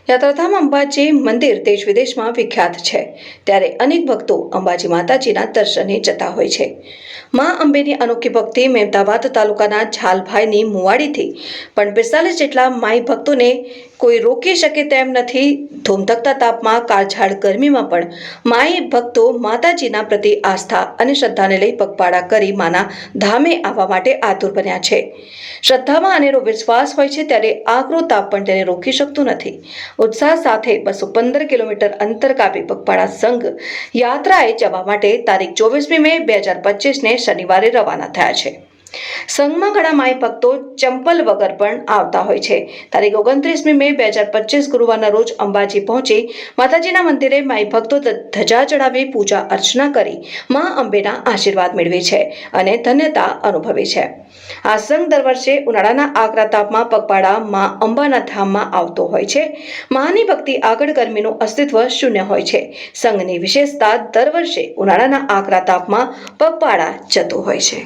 યાત્રાધામ અંબાજી મંદિર દેશ વિદેશમાં વિખ્યાત છે, ત્યારે અનેક ભક્તો અંબાજી માતાજીના દર્શને જતા હોય છે. મા અંબેની અનોખી ભક્તિ મહેમદાવાદ તાલુકાના ઝાલભાઈની મુવાડીથી પણ 45 જેટલા માઈ ભક્તોને કોઈ રોકી શકે તેમ નથી. ધૂમધકતા તાપમાં, કાળઝાળ ગરમીમાં પણ માઈ ભક્તો માતાજીના પ્રતિ આસ્થા અને શ્રદ્ધાને લઈ પગપાળા કરી માના ધામે આવવા માટે આતુર બન્યા છે. શ્રદ્ધામાં અનેરો વિશ્વાસ હોય છે, ત્યારે આકરો તાપ પણ તેને રોકી શકતો નથી. ઉત્સાહ સાથે 215 કિલોમીટર અંતર કાપી પગપાળા સંઘ યાત્રાએ જવા માટે તારીખ 24 મે 2025ને શનિવારે રવાના થયા છે. સંઘમાં ઘણા માઈ ભક્તો ચંપલ વગર પણ આવતા હોય છે. તારીખ 29 મે 2025 ગુરુવારના રોજ અંબાજી પહોંચી માતાજીના મંદિરે માઈ ભક્તો ધજા ચડાવી પૂજા અર્ચના કરી મા અંબેના આશીર્વાદ મેળવે છે અને ધન્યતા અનુભવે છે. આ સંઘ દર વર્ષે ઉનાળાના આકરા તાપમાં પગપાળા મા અંબાના ધામમાં આવતો હોય છે. માની ભક્તિ આગળ ગરમીનું અસ્તિત્વ શૂન્ય હોય છે. સંઘની વિશેષતા દર વર્ષે ઉનાળાના આકરા તાપમાં પગપાળા જતો હોય છે.